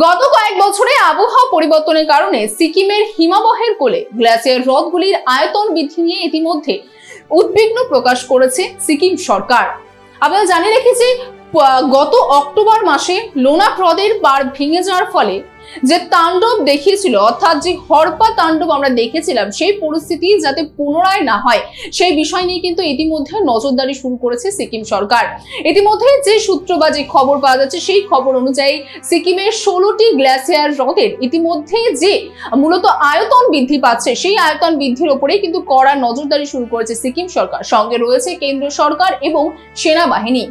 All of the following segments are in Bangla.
গত কয়েক বছরে আবহাওয়া পরিবর্তনের কারণে সিকিমের হিমবাহের কোলে গ্লেসিয়ার হ্রদগুলির আয়তন বৃদ্ধি নিয়ে ইতিমধ্যে উদ্বিগ্ন প্রকাশ করেছে সিকিম সরকার। আপনারা জানিয়ে রেখেছি গত অক্টোবর মাসে লোনাক হ্রদের পাড় ভেঙে যাওয়ার ফলে যে তাণ্ডব দেখিয়েছিল, অর্থাৎ যে হরপা তাণ্ডব আমরা দেখেছিলাম, সেই পরিস্থিতি যাতে পুনরায় না হয় সেই বিষয় নিয়ে কিন্তু ইতিমধ্যে নজরদারি শুরু করেছে সিকিম সরকার। ইতিমধ্যে যে সূত্র বা যে খবর পাওয়া যাচ্ছে সেই খবর অনুযায়ী সিকিমের 16টি গ্লেসিয়ার হ্রদের ইতিমধ্যে যে মূলত আয়তন বৃদ্ধি পাচ্ছে সেই আয়তন বৃদ্ধির উপরেই কিন্তু কড়া নজরদারি শুরু করেছে সিকিম সরকার। সঙ্গে রয়েছে কেন্দ্র সরকার এবং সেনাবাহিনী।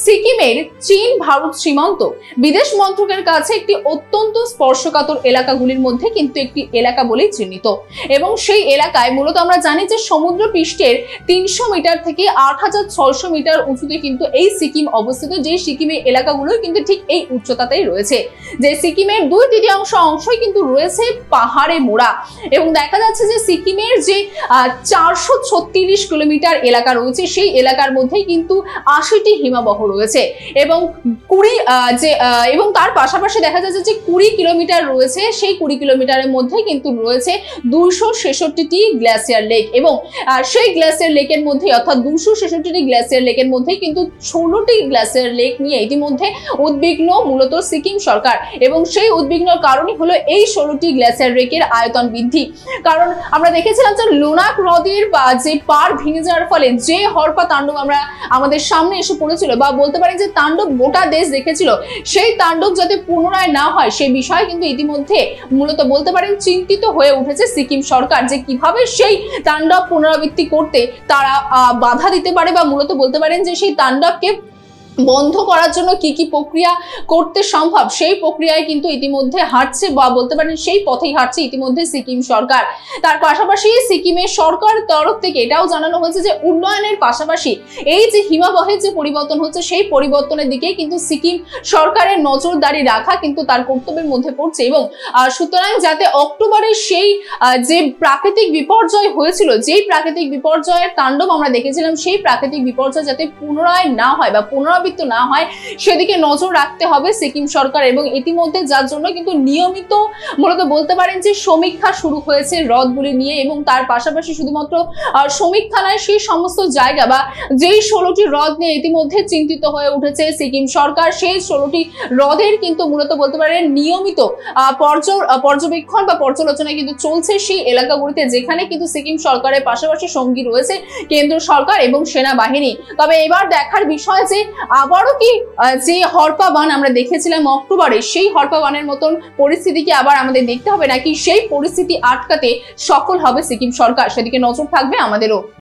সিকিমের চীন ভারত সীমান্ত বিদেশ মন্ত্রকের কাছে একটি অত্যন্ত স্পর্শকাতর এলাকাগুলির মধ্যে কিন্তু একটি এলাকা বলেই চিহ্নিত, এবং সেই এলাকায় মূলত আমরা জানি যে সমুদ্র পৃষ্ঠের 300 মিটার থেকে 8600 মিটার উঁচুতে কিন্তু এই সিকিম অবস্থিত। যে সিকিমের এলাকাগুলো কিন্তু ঠিক এই উচ্চতাতেই রয়েছে, যে সিকিমের 2/3 অংশই কিন্তু রয়েছে পাহাড়ে মোড়া, এবং দেখা যাচ্ছে যে সিকিমের যে 436 কিলোমিটার এলাকা রয়েছে সেই এলাকার মধ্যেই কিন্তু 80টি হিমবাহ রয়েছে, এবং এবং তার পাশাপাশি দেখা যাচ্ছে যে 20 কিলোমিটার রয়েছে, সেই 20 কিলোমিটারের মধ্যে কিন্তু রয়েছে 266টি গ্লেসিয়ার লেক, এবং সেই গ্লেসিয়ার লেকের মধ্যে অর্থাৎ 266টি গ্লেসিয়ার লেকের মধ্যে কিন্তু 16টি গ্লেসিয়ার লেক নিয়ে ইতিমধ্যে উদ্বিগ্ন মূলত সিকিম সরকার, এবং সেই উদ্বিগ্নর কারণই হলো এই 16টি গ্লেসিয়ার লেকের আয়তন বৃদ্ধি। কারণ আমরা দেখেছিলাম যে লোনাক হ্রদের যে পাড় ভেঙে যাওয়ার ফলে যে হরপা তাণ্ডব আমাদের সামনে এসে পড়েছিল, বা বলতে পারি যে তাণ্ডব গোটা দেশ দেখেছিল, সেই তাণ্ডব যাতে পুনরায় না হয় সেই বিষয়ে কিন্তু ইতিমধ্যে মূলত বলতে পারেন চিন্তিত হয়ে উঠেছে সিকিম সরকার, যে কিভাবে সেই তাণ্ডব পুনরাবৃত্তি করতে তারা বাধা দিতে পারে, বা মূলত বলতে পারেন যে সেই তাণ্ডবকে বন্ধ করার জন্য কি কি প্রক্রিয়া করতে সম্ভব সেই প্রক্রিয়ায় কিন্তু ইতিমধ্যে হাঁটছে, বা বলতে পারেন সেই পথেই হাঁটছে ইতিমধ্যে সিকিম সরকার। তার পাশাপাশি সিকিমের সরকার তরফ থেকে এটাও জানানো হয়েছে যে উন্নয়নের পাশাপাশি এই যে হিমবাহের যে পরিবর্তন হচ্ছে সেই পরিবর্তনের দিকে কিন্তু সিকিম সরকারের নজরদারি রাখা কিন্তু তার কর্তব্যের মধ্যে পড়ছে, এবং সুতরাং যাতে অক্টোবরের সেই যে প্রাকৃতিক বিপর্যয় হয়েছিল, যেই প্রাকৃতিক বিপর্যয়ের তাণ্ডব আমরা দেখেছিলাম, সেই প্রাকৃতিক বিপর্যয় যাতে পুনরায় না হয় বা পুনরাবৃত্তি না হয় সেদিকে নজর রাখতে হবে সিকিম সরকার। এবং ইতিমধ্যে যার জন্য কিন্তু নিয়মিত মূলত বলতে পারেন যে সমীক্ষা শুরু হয়েছে হ্রদগুলি নিয়ে, এবং তার পাশাপাশি শুধুমাত্র সমীক্ষা নয়, সেই সমস্ত জায়গা বা যেই 16টি হ্রদ নিয়ে ইতিমধ্যে চিন্তিত হয়ে উঠেছে সিকিম সরকার, সেই 16টি হ্রদের কিন্তু মূলত বলতে পারেন নিয়মিত পর্যবেক্ষণ বা পর্যালোচনা কিন্তু চলছে সেই এলাকাগুলিতে, যেখানে কিন্তু সিকিম সরকারের পাশাপাশি সঙ্গী রয়েছে কেন্দ্র সরকার এবং সেনাবাহিনী। তবে এবার দেখার বিষয় যে আবারও কি যে হরপা বান আমরা দেখেছিলাম অক্টোবরে, সেই হরপা বানের মতন পরিস্থিতি কি আবার আমাদের দেখতে হবে, নাকি সেই পরিস্থিতি আটকাতে সফল হবে সিকিম সরকার, সেদিকে নজর থাকবে আমাদেরও।